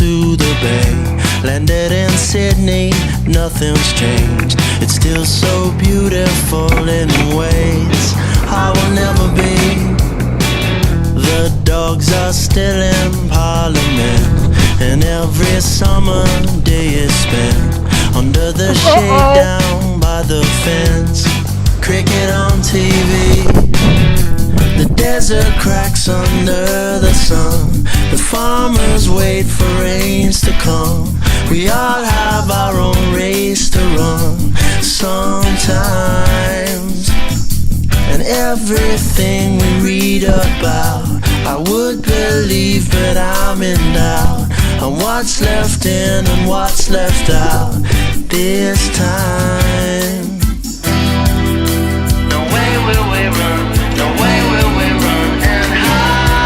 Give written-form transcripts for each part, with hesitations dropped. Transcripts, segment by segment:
to the bay. Landed in Sydney, nothing's changed. It's still so beautiful in ways I will never be. The dogs are still in Parliament, and every summer day is spent under the shade down by the fence. Cricket on TV, the desert cracks under the sun. The farmers wait for rains to come. We all have our own race to run sometimes. And everything we read about, I would believe, but I'm in doubt on what's left in and what's left out this time. No way will we run, no way will we run and hide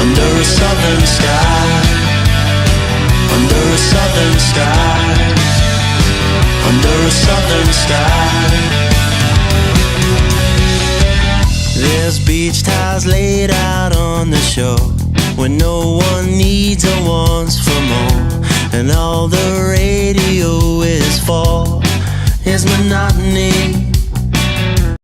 under a southern sky, under a southern sky, under a southern sky. There's beach towels laid out on the shore, where no one needs or wants for more, and all the radio is for is monotony.